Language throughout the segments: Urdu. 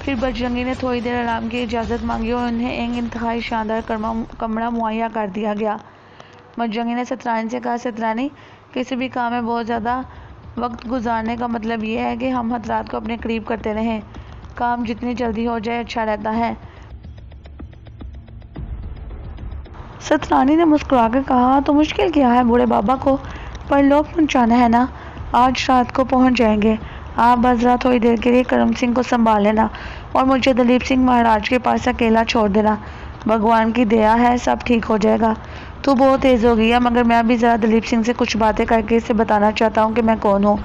پھر بجرنگی نے تھوڑی دیر آرام کی اجازت مانگی اور انہیں ایک انتہائی شاندار کمرہ مہیا کر دیا گیا۔ بجرنگی نے سترانی سے کہا، سترانی، کسی بھی کام میں بہت زیادہ وقت گزارنے کا مطلب یہ ہے کہ ہم حضرات کو اپنے قریب کرتے رہیں۔ کام جتنی جلدی ہو جائے اچھا رہتا ہے۔ سترانی نے مسکرا کر کہا، تو مشکل کیا ہے بوڑھے بابا کو پرلوک پہنچانا ہے نا، آج رات کو پہنچ جائیں گے۔ آپ حضرات تھوڑی دیر کے لیے کرم سنگھ کو سنبھال لینا اور مجھے دلیپ سنگھ مہاراج کے پاس اکیلا چھوڑ دینا۔ بھگوان کی دیا ہے، سب ٹھیک ہو جائے گا۔ تو بہت تیز ہو گئی ہے، مگر میں بھی ذرا دلیپ سنگھ سے کچھ باتیں کر کے اسے بتانا چاہتا ہوں کہ میں کون ہوں۔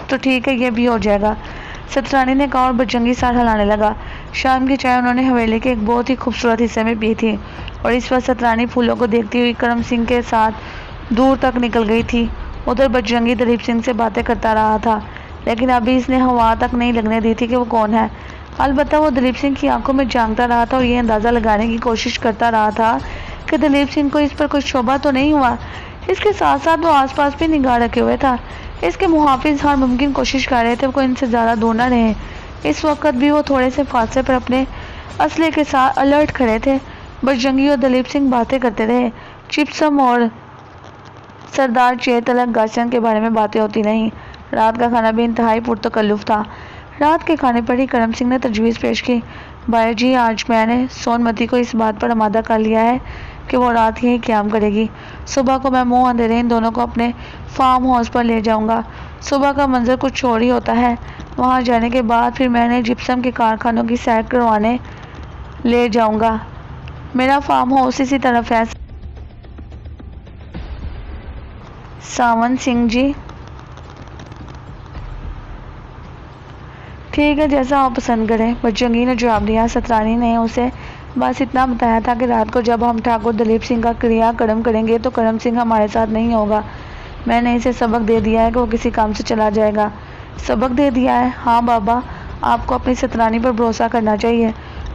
تو ٹھیک ہے، یہ بھی ہو جائے گا، سترانی نے کہا اور بجرنگی سر ہلانے لگا۔ شام کی چائے انہوں نے حویلی کے ایک بہت ہی خوبصورت حصے میں پی تھی اور اس وقت سترانی پھولوں کو دیکھتی ہوئی کرم سنگھ کے ساتھ دور تک نکل گئی تھی۔ ادھر بجرنگی دلیپ سنگھ سے باتیں کرتا رہا تھا، لیکن ابھی اس نے ہوا تک نہیں لگنے دی تھی کہ وہ کون ہے۔ البتہ وہ دلیپ سنگھ کی آنکھوں میں جھانکتا رہا تھا اور یہ اندازہ لگانے کی کوشش کرتا رہا تھا کہ دلیپ سنگھ کو اس پر کوئی شبہ تو نہیں ہوا۔ اس کے ساتھ ساتھ وہ آس پاس بھی نگاہ رکھے ہوئے تھا۔ اس کے محافظ ہر ممکن کوشش کر رہے تھے کہ وہ ان سے زیادہ دور نہ رہیں۔ اس وقت بھی وہ تھوڑے سے فاصلے پر اپنے اسلحے کے ساتھ الرٹ کھڑے تھے۔ بجرنگی اور دلیپ سنگھ باتیں کرتے رہے۔ چپسم اور سردار چیتلک گاسین کے بارے میں باتیں ہوتی رہیں۔ رات کا کھانا بھی انتہائی پرتکلف تھا۔ رات کے کھانے پر ہی کرم سنگھ نے تجویز پیش کی، بھائی جی، آج میں نے سونمتی کو اس بات پر آمادہ کر لیا ہے کہ وہ رات یہیں قیام کرے گی۔ صبح کو میں منہ اندھیرے ان دونوں کو اپنے فارم ہاؤس پر لے جاؤں گا۔ صبح کا منظر کچھ اور ہی ہوتا ہے۔ وہاں جانے کے بعد پھر میں انہیں جپسم کے کارخانوں کی سیر کروانے لے جاؤں گا۔ میرا فارم ہاؤس اسی طرف ہے۔ ساونت سنگھ جی، ٹھیک ہے، جیسا آپ پسند کریں، بجرنگی نے جواب دیا۔ سترانی نے اسے بس اتنا بتایا تھا کہ رات کو جب ہم ٹھاکر دلیپ سنگھ کا کریا کرم کریں گے تو کرم سنگھ ہمارے ساتھ نہیں ہوگا۔ میں نے اسے سبق دے دیا ہے کہ وہ کسی کام سے چلا جائے گا۔ سبق دے دیا ہے؟ ہاں بابا، آپ کو اپنی سترانی پر بھروسہ کرنا چاہیے۔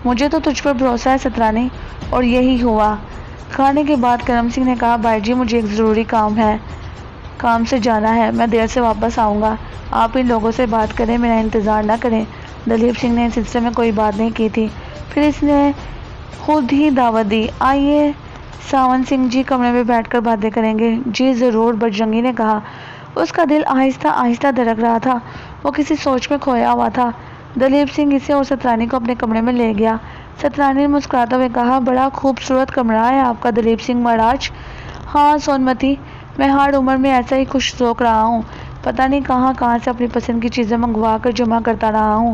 مجھے تو تجھ پر بھروسہ ہے سترانی، اور یہی ہوا۔ کھانے کے بعد کرم سنگھ نے کہا، بھائی جی، مجھے ایک ضروری کام سے جانا ہے، میں دیر سے واپس آؤں گا۔ آپ ان لوگوں سے بات کریں، میرا انتظار نہ کریں۔ دلیپ سنگھ نے اس سلسلے میں کوئی بات نہیں کی تھی، پھر اس نے خود ہی دعوت دی، آئیے ساونت سنگھ جی، کمرے میں بیٹھ کر باتیں کریں گے۔ جی ضرور، بجرنگی نے کہا۔ اس کا دل آہستہ آہستہ دھڑک رہا تھا، وہ کسی سوچ میں کھویا ہوا تھا۔ دلیپ سنگھ اسے اور سترانی کو اپنے کمرے میں لے گیا۔ سترانی نے مسکراتے ہوئے کہا، بڑا خوبصورت کمرہ ہے آپ کا دلیپ سنگھ مہاراج۔ ہاں سونمتی، میں ہر عمر میں ایسا ہی خوش ذوق رہا ہوں، پتہ نہیں کہاں سے اپنی پسند کی چیزیں منگوا کر جمع کرتا رہا ہوں۔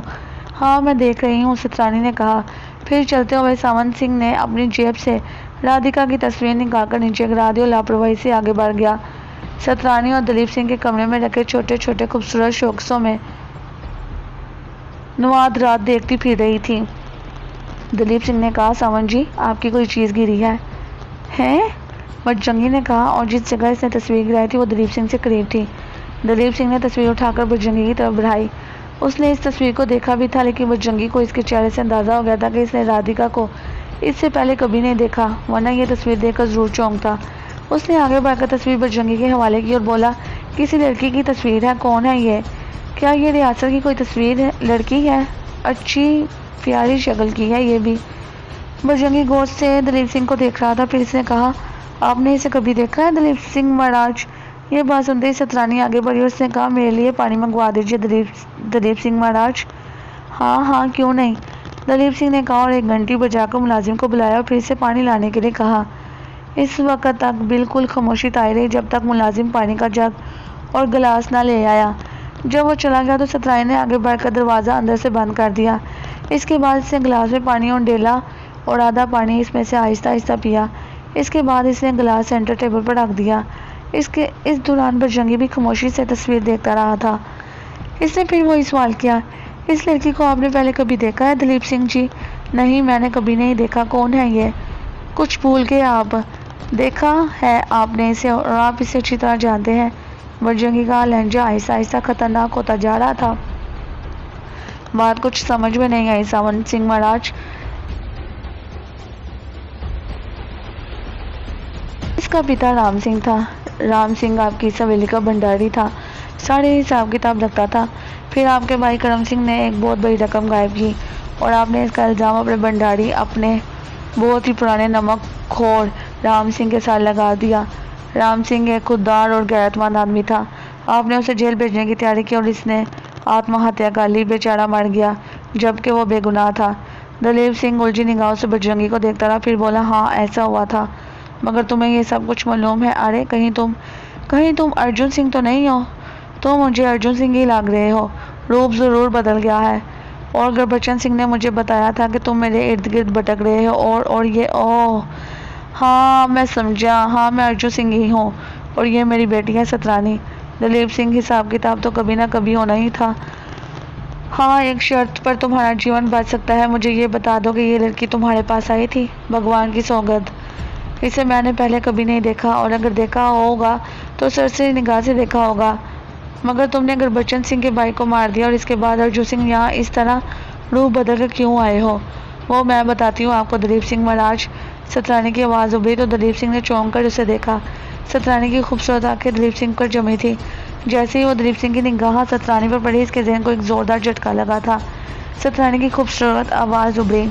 ہاں میں دیکھ رہی ہوں، سترانی نے کہا۔ پھر چلتے ہوئے ساونت سنگھ نے اپنی جیب سے رادھیکا کی تصویر نکال کر نیچے گرا دی اور لاپرواہی سے آگے بڑھ گیا۔ سترانی اور دلیپ سنگھ کے کمرے میں رکھے چھوٹے چھوٹے خوبصورت شوکیسوں میں نوادرات دیکھتی پھر رہی تھی۔ دلیپ سنگھ نے کہا، ساونت جی، آپ کی کوئی چیز گری ہے؟ ہیں؟ بجرنگی نے کہا، اور جس جگہ اس نے تصویر گرائی تھی وہ دلیپ سنگھ سے قریب تھی۔ دلیپ سنگھ نے تصویر اٹھا کر بجرنگی کی طرف بڑھائی۔ اس نے اس تصویر کو دیکھا بھی تھا، لیکن بجرنگی کو اس کے چہرے سے اندازہ ہو گیا تھا کہ اس نے رادھیکا کو اس سے پہلے کبھی نہیں دیکھا، ورنہ یہ تصویر دیکھ کر ضرور چونکتا۔ اس نے آگے بڑھ کر تصویر بجرنگی کے حوالے کی اور بولا، کسی لڑکی کی تصویر ہے، کون ہے یہ؟ کیا یہ ریاست کی کوئی تصویر ہے؟ لڑکی ہے؟ اچھی پیاری شکل کی ہے یہ بھی۔ بجرنگی غور سے دلیپ سنگھ کو دیکھ رہا تھا، پھر اس نے کہا، آپ نے اسے کبھی دیکھا ہے دلیپ سنگھ مہاراج؟ یہ بات سنتے ہی سترانی آگے بڑھی اور اس نے کہا، میرے لیے پانی منگوا دیجیے دلیپ سنگھ مہاراج۔ ہاں کیوں نہیں، دلیپ سنگھ نے کہا اور ایک گھنٹی بجا کر ملازم کو بلایا اور پھر سے پانی لانے کے لیے کہا۔ اس وقت تک بالکل خاموشی تاری رہی جب تک ملازم پانی کا جگ اور گلاس نہ لے آیا۔ جب وہ چلا گیا تو سترانی نے آگے بڑھ کر دروازہ اندر سے بند کر دیا۔ اس کے بعد اس نے گلاس میں پانی اور ڈیلا اور آدھا پانی اس میں سے آہستہ آہستہ پیا۔ اس کے بعد اس نے گلاس سینٹر ٹیبل پر رکھ دیا۔ اس دوران بجرنگی بھی خاموشی سے تصویر دیکھتا رہا تھا۔ اس نے پھر وہی سوال کیا، اس لڑکی کو آپ نے پہلے کبھی دیکھا ہے دلیپ سنگھ جی؟ نہیں، میں نے کبھی نہیں دیکھا، کون ہے یہ؟ کچھ بھول گئے آپ، دیکھا ہے آپ نے اسے اور آپ اسے اچھی طرح جانتے ہیں۔ بجرنگی کا لہجہ آہستہ آہستہ خطرناک ہوتا جا رہا تھا۔ بات کچھ سمجھ میں نہیں آئی ساونت سنگھ مہاراج۔ اس کا پتا رام سنگھ تھا۔ رام سنگھ آپ کی اس حویلی کا بھنڈاری تھا، سارے حساب کتاب رکھتا تھا۔ پھر آپ کے بھائی کرم سنگھ نے ایک بہت بڑی رقم غائب کی اور آپ نے اس کا الزام اپنے بھنڈاری، اپنے بہت ہی پرانے نمک خور رام سنگھ کے ساتھ لگا دیا۔ رام سنگھ ایک خوددار اور غیرت مند آدمی تھا۔ آپ نے اسے جیل بھیجنے کی تیاری کی اور اس نے آتما ہتیا کر لی، بیچارہ مر گیا جبکہ وہ بے گناہ تھا۔ دلیپ سنگھ الجھی نگاہوں سے بجرنگی کو دیکھتا رہا، پھر بولا، ہاں ایسا ہوا تھا، مگر تمہیں یہ سب کچھ معلوم ہے؟ ارے کہیں تم ارجن سنگھ تو نہیں ہو؟ تم مجھے ارجن سنگھ ہی لگ رہے ہو، روپ ضرور بدل گیا ہے۔ اور گربچن سنگھ نے مجھے بتایا تھا کہ تم میرے ارد گرد بھٹک رہے ہو اور یہ اوہ ہاں میں سمجھا، ہاں میں ارجن سنگھ ہی ہوں اور یہ میری بیٹی ہے سترانی۔ دلیپ سنگھ، حساب کتاب تو کبھی نہ کبھی ہونا ہی تھا۔ ہاں ایک شرط پر تمہارا جیون بچ سکتا ہے، مجھے یہ بتا دو کہ یہ لڑکی تمہارے پاس آئی تھی؟ بھگوان کی سوگند، اسے میں نے پہلے کبھی نہیں دیکھا، اور اگر دیکھا ہوگا تو سرسری نگاہ سے دیکھا ہوگا۔ مگر تم نے گربچن سنگھ کے بھائی کو مار دیا اور اس کے بعد ارجن سنگھ یہاں اس طرح روح بدل کر کیوں آئے ہو؟ وہ میں بتاتی ہوں آپ کو دلیپ سنگھ مہاراج۔ سترانی کی آواز ابھری تو دلیپ سنگھ نے چونک کر اسے دیکھا۔ سترانی کی خوبصورت آنکھیں دلیپ سنگھ پر جمی تھی۔ جیسے ہی وہ دلیپ سنگھ کی نگاہ سترانی پر پڑی، اس کے ذہن کو ایک زوردار جھٹکا لگا تھا۔ سترانی کی خوبصورت آواز ابھری،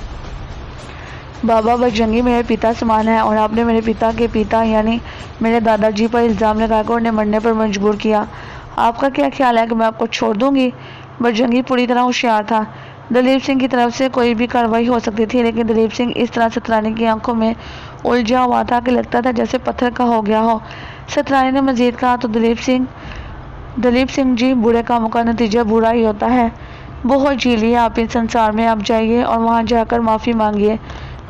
بابا بجرنگی میرے پتا سمان ہے اور آپ نے میرے پتا کے پتا یعنی میرے دادا جی پر الزام لگا کر انہیں مرنے پر مجبور کیا۔ آپ کا کیا خیال ہے کہ میں آپ کو چھوڑ دوں گی؟ بجرنگی پوری طرح ہوشیار تھا۔ دلیپ سنگھ کی طرف سے کوئی بھی کارروائی ہو سکتی تھی، لیکن دلیپ سنگھ اس طرح سترانی کی آنکھوں میں الجھا ہوا تھا کہ لگتا تھا جیسے پتھر کا ہو گیا ہو۔ سترانی نے مزید کہا تو دلیپ سنگھ جی، برے کاموں کا نتیجہ برا ہی ہوتا ہے۔ بہت جی لیا آپ اس سنسار میں، اب جائیے اور وہاں جا کر معافی مانگیے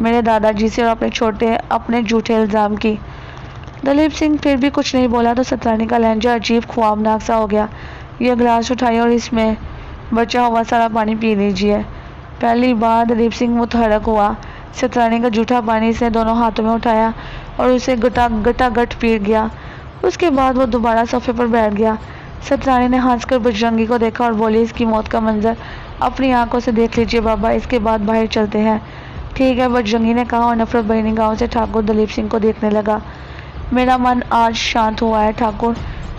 میرے دادا جی سے اور اپنے جھوٹے الزام کی۔ دلیپ سنگھ پھر بھی کچھ نہیں بولا تو سترانی کا لہجہ عجیب خوابناک سا ہو گیا۔ یہ گلاس اٹھائیے اور اس میں بچا ہوا سارا پانی پی لیجیے۔ پہلی بار دلیپ سنگھ متحرک ہوا۔ سترانی کا جھوٹا پانی اس نے دونوں ہاتھوں میں اٹھایا اور اسے گٹا گٹ پی گیا۔ اس کے بعد وہ دوبارہ صوفے پر بیٹھ گیا۔ سترانی نے ہنس کر بجرنگی کو دیکھا اور بولی، اس کی موت کا منظر اپنی آنکھوں سے دیکھ لیجیے بابا، اس کے بعد باہر چلتے ہیں۔ ٹھیک ہے، بجرنگی نے کہا اور نفرت بھری نگاہوں سے ٹھاکر دلیپ سنگھ کو دیکھنے لگا۔ میرا من آج شانت ہوا ہے ٹھاکر،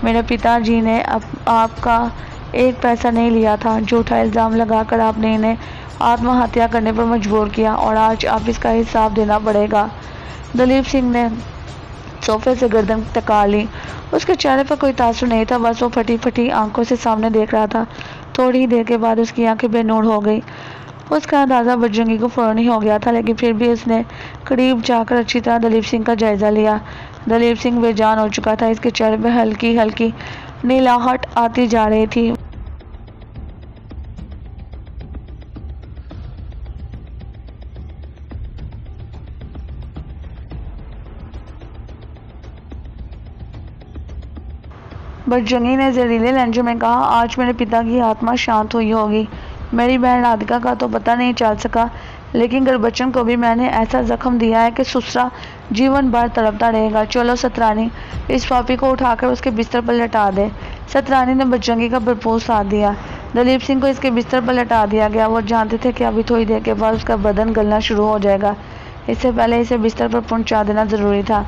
میرے پتا جی نے آپ کا ایک پیسہ نہیں لیا تھا، جھوٹا الزام لگا کر آپ نے انہیں آتما ہتیا کرنے پر مجبور کیا اور آج آپ اس کا حساب دینا پڑے گا۔ دلیپ سنگھ نے صوفے سے گردن ٹکا لی۔ اس کے چہرے پر کوئی تاثر نہیں تھا، بس وہ پھٹی پھٹی آنکھوں سے سامنے دیکھ رہا تھا۔ تھوڑی ہی دیر کے بعد اس کی آنکھیں بے نور ہو گئی۔ اس کا اندازہ بجرنگی کو فوراً ہی ہو گیا تھا، لیکن پھر بھی اس نے قریب جا کر اچھی طرح دلیپ سنگھ کا جائزہ لیا۔ دلیپ سنگھ بے جان ہو چکا تھا، اس کے چہرے پہ ہلکی ہلکی نیلاہٹ آتی جا رہی تھی۔ بجرنگی نے زہریلے لہجے میں کہا، آج میرے پتا کی آتما شانت ہوئی ہوگی۔ میری بہن رادھکا کا تو پتہ نہیں چل سکا، لیکن گربچن کو بھی میں نے ایسا زخم دیا ہے کہ سسرا جیون بھر تڑپتا رہے گا۔ چلو سترانی، اس پاپی کو اٹھا کر اس کے بستر پر لٹا دے۔ سترانی نے بجرنگی کا بھرپور ساتھ دیا۔ دلیپ سنگھ کو اس کے بستر پر لٹا دیا گیا۔ وہ جانتے تھے کہ ابھی تھوڑی دیر کے بعد اس کا بدن گلنا شروع ہو جائے گا، اس سے پہلے اسے بستر پر پہنچا دینا ضروری تھا۔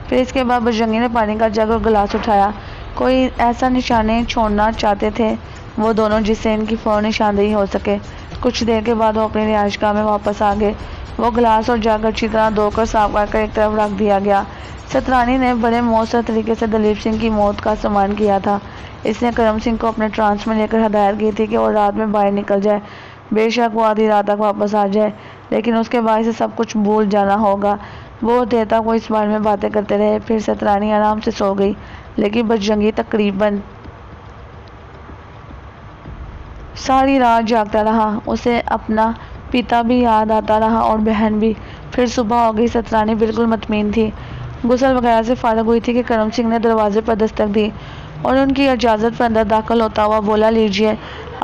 پھر اس کے بعد بجرنگی نے پانی کا جگ اور گلاس اٹھایا۔ کوئی ایسا نشانی چھوڑنا چاہتے تھے وہ دونوں جس سے ان کی فوراً نشاندہی ہو سکے۔ کچھ دیر کے بعد وہ اپنی رہائش گاہ میں واپس آ گئے۔ وہ گلاس اور جگ اچھی طرح دھو کر صاف کر ایک طرف رکھ دیا گیا۔ سترانی نے بڑے مؤثر طریقے سے دلیپ سنگھ کی موت کا سامان کیا تھا۔ اس نے کرم سنگھ کو اپنے ٹرانس میں لے کر ہدایت کی تھی کہ وہ رات میں باہر نکل جائے، بے شک وہ آدھی رات تک واپس آ جائے، لیکن اس کے بعد اسے سب کچھ بھول جانا ہوگا۔ بہت دیر تک وہ اس بارے میں باتیں کرتے رہے، پھر سترانی آرام سے سو گئی، لیکن بجرنگی تقریباً ساری رات جاگتا رہا۔ اسے اپنا پتا بھی یاد آتا رہا اور بہن بھی۔ پھر صبح ہو گئی۔ سترانی بالکل مطمئن تھی، غسل وغیرہ سے فارغ ہوئی تھی کہ کرم سنگھ نے دروازے پر دستک دی اور ان کی اجازت پر اندر داخل ہوتا ہوا بولا، لیجیے،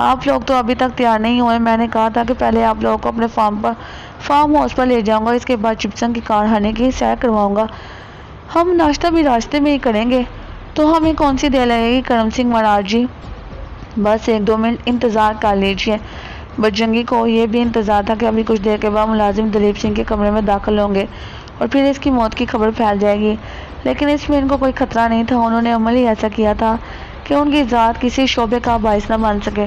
آپ لوگ تو ابھی تک تیار نہیں ہوئے۔ میں نے کہا تھا کہ پہلے آپ لوگوں کو اپنے فارم ہاؤس پر لے جاؤں گا، اس کے بعد جپسم کے کارخانے کی سیر کرواؤں گا، ہم ناشتہ بھی راستے میں ہی کریں گے۔ تو ہمیں کون سی دیر لگے گی کرم سنگھ مہاراج جی؟ بس 1-2 منٹ انتظار کر لیجیے۔ بجرنگی کو یہ بھی انتظار تھا کہ ابھی کچھ دیر کے بعد ملازم دلیپ سنگھ کے کمرے میں داخل ہوں گے اور پھر اس کی موت کی خبر پھیل جائے گی، لیکن اس میں ان کو کوئی خطرہ نہیں تھا۔ انہوں نے عمل ہی ایسا کیا تھا کہ ان کی ذات کسی شعبے کا باعث نہ بن سکے۔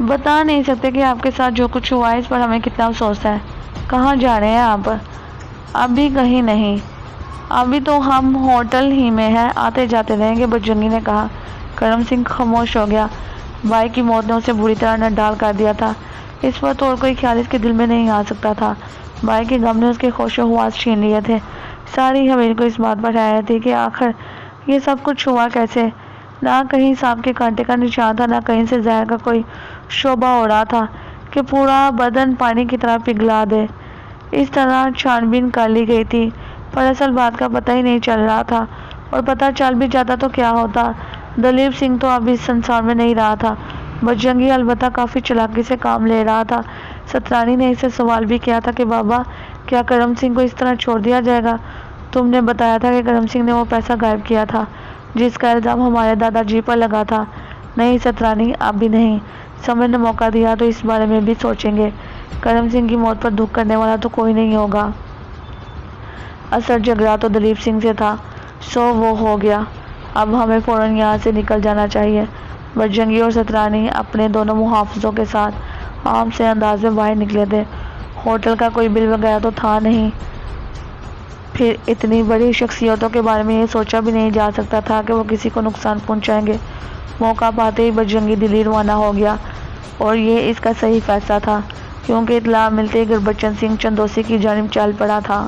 بتا نہیں سکتے کہ آپ کے ساتھ جو کچھ ہوا ہے اس پر ہمیں کتنا افسوس ہے۔ کہاں جا رہے ہیں آپ؟ ابھی کہیں نہیں، ابھی تو ہم ہوٹل ہی میں ہیں، آتے جاتے رہیں گے، بجرنگی نے کہا۔ کرم سنگھ خاموش ہو گیا۔ بھائی کی موت نے اسے بری طرح نڈال کر دیا تھا، اس وقت اور کوئی خیال اس کے دل میں نہیں آ سکتا تھا۔ بھائی کے غم نے اس کے ہوش و حواس چھین لیے تھے۔ ساری حویلی کو اس بات پر حیرت تھی کہ آخر یہ سب کچھ ہوا کیسے۔ نہ کہیں سانپ کے کانٹے کا نشان تھا، نہ کہیں سے زہر کا کوئی شعبہ ہو رہا تھا کہ پورا بدن پانی کی طرح پگھلا دے۔ اس طرح چھان بین کر لی گئی تھی، پر اصل بات کا پتہ ہی نہیں چل رہا تھا، اور پتہ چل بھی جاتا تو کیا ہوتا۔ دلیپ سنگھ تو اب اس سنسار میں نہیں رہا تھا۔ بجرنگی البتہ کافی چالاکی سے کام لے رہا تھا۔ سترانی نے اس سے سوال بھی کیا تھا کہ بابا، کیا کرم سنگھ کو اس طرح چھوڑ دیا جائے گا؟ تم نے بتایا تھا کہ کرم سنگھ نے وہ پیسہ غائب کیا تھا جس کا الزام ہمارے دادا جی پر لگا تھا۔ نہیں سترانی، اب بھی نہیں۔ سمے نے موقع دیا تو اس بارے میں بھی سوچیں گے۔ کرم سنگھ کی موت پر دکھ کرنے والا تو کوئی نہیں ہوگا۔ اصل جھگڑا تو دلیپ سنگھ سے تھا، سو وہ ہو گیا۔ اب ہمیں فوراً یہاں سے نکل جانا چاہیے۔ بجرنگی اور سترانی اپنے دونوں محافظوں کے ساتھ عام سے انداز میں باہر نکلے تھے۔ ہوٹل کا کوئی بل وغیرہ تو تھا نہیں، پھر اتنی بڑی شخصیتوں کے بارے میں یہ سوچا بھی نہیں جا سکتا تھا کہ وہ کسی کو نقصان پہنچائیں گے۔ موقع پاتے ہی بجرنگی دلی روانہ ہو گیا، اور یہ اس کا صحیح فیصلہ تھا، کیونکہ اطلاع ملتے ہی گربچن سنگھ چندوسی کی جانب چل پڑا تھا۔